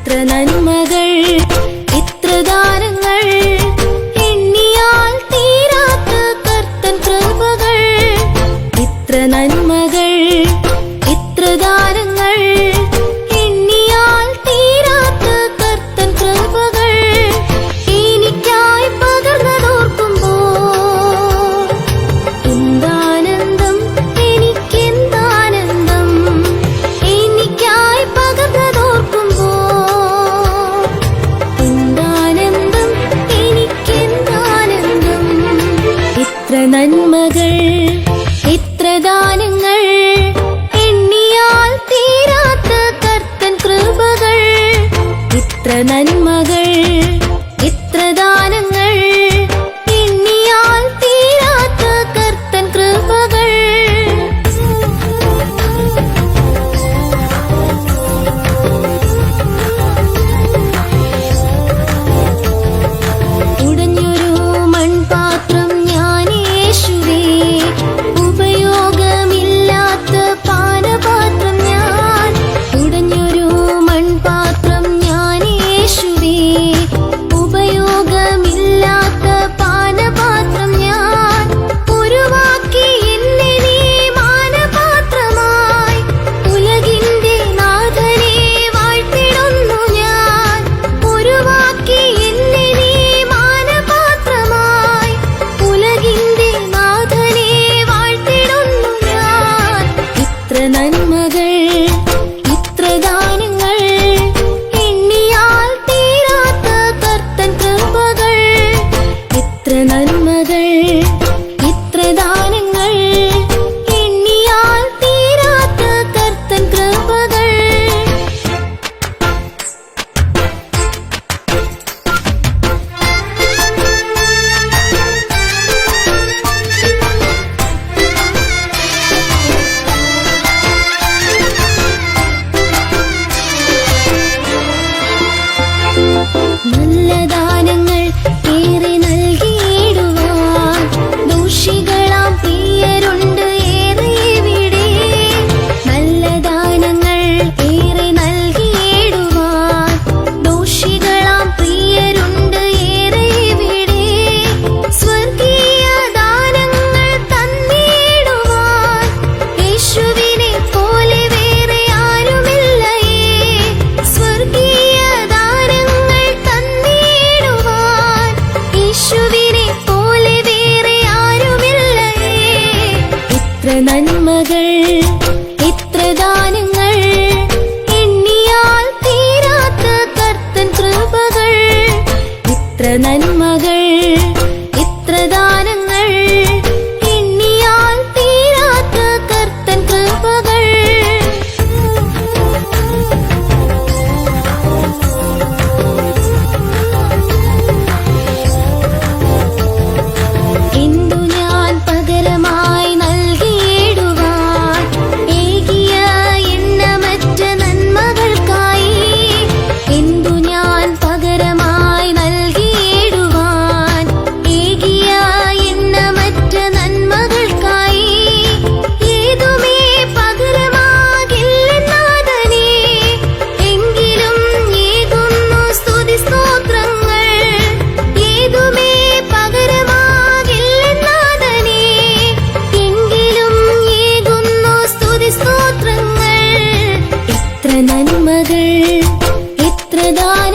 ഇത്ര നന്മകൾ, ഇത്ര ദാനങ്ങൾ, എണ്ണിയാൽ തീരാത്ത കർത്തൻ കൃപകൾ. ഇത്ര നന്മകൾ, ഇത്ര ദാനങ്ങൾ, എണ്ണിയാൽ തീരാത്ത കർത്തൻ കൃപകൾ. എനിക്കായി പകർന്നതോർക്കുമ്പോൾ എന്താനന്ദം, എനിക്കെന്താനന്ദം. എനിക്കായി പകർന്നതോർക്കുമ്പോൾ എന്താനന്ദം, എനിക്കെന്താനന്ദം. ഇത്ര നന്മകൾ, ഇത്ര ദാനങ്ങൾ, എണ്ണിയാൽ തീരാത്ത കർത്തൻ കൃപകൾ. ഇത്ര നന്മകൾ, ഇത്ര ദാനങ്ങൾ, എണ്ണിയാൽ തീരാത്ത കർത്തൻ കൃപകൾ. ഉടഞ്ഞൊരു മൺപാത്രം ഞാൻ യേശുവേ, ഉപയോഗമില്ലാത്ത പാനപാത്രം ഞാൻ. ഉടഞ്ഞൊരു മൺപാത്രം ഞാൻ യേശുവേ, ഉപയോഗമില്ലാത്ത പാനപാത്രം ഞാൻ. ഉരുവാക്കി എന്നെ നീ മാനപാത്രമായി, ഉലകിന്റെ നാഥനെ വാഴ്ത്തിടുന്നു ഞാൻ. ഉരുവാക്കി എന്നെ നീ മാനപാത്രമായി, ഉലകിന്റെ നാഥനെ വാഴ്ത്തിടുന്നു ഞാൻ. ഇത്ര നന്മകൾ, ഇത്ര ദാനങ്ങൾ, എണ്ണിയാൽ തീരാത്ത കർത്തൻ കൃപകൾ. ഇത്ര നന്മകൾ, ഇത്ര ദാനങ്ങൾ, എണ്ണിയാൽ തീരാത്ത കർത്തൻ കൃപകൾ. നല്ല ദാനങ്ങൾ ഏറെ നൽകിയിടുവാൻ ദോഷികളാം പ്രിയരുണ്ട് ഏറെ ഇവിടെ. നല്ല ദാനങ്ങൾ ഏറെ നൽകിയിടുവാൻ ദോഷികളാം പ്രിയരുണ്ട് ഏറെ ഇവിടെ. സ്വർഗീയ ദാനങ്ങൾ തന്നിടുവാൻ യേശുവിനെ പോലെ വേറെ ആരുമില്ലയേ. സ്വർഗീയ ദാനങ്ങൾ തന്നിടുവാൻ യേശുവിനെ പോലെ വേറെ ആരുമില്ലയേ. ഇത്ര നന്മകൾ, ഇത്ര ദാനങ്ങൾ, എണ്ണിയാൽ തീരാത്ത കർത്തൻ കൃപകൾ. ഇത്ര നന്മകൾ, ഇത്ര ദാനങ്ങൾ, എണ്ണിയാൽ തീരാത്ത കർത്തൻ കൃപകൾ. എന്തു ഞാൻ പകരമായി നൽകിയിടുവാൻ, ഏകിയ എണ്ണമറ്റ നന്മകൾക്കായി. എന്തു ഞാൻ പകരമായി നൽകിയിടുവാൻ, ഏകിയ എണ്ണമറ്റ നന്മകൾക്കായി. ഏതുമേ പകരമാകില്ലെന്നാഥനേ, എങ്കിലും ഏകുന്നു സ്തുതി സ്തോത്രങ്ങൾ. ഏതുമേ പകരമാകില്ലെന്നാഥനേ, എങ്കിലും ഏകുന്നു സ്തുതി സ്തോത്രങ്ങൾ. ഇത്ര നന്മകൾ, ഇത്ര ദാനങ്ങൾ,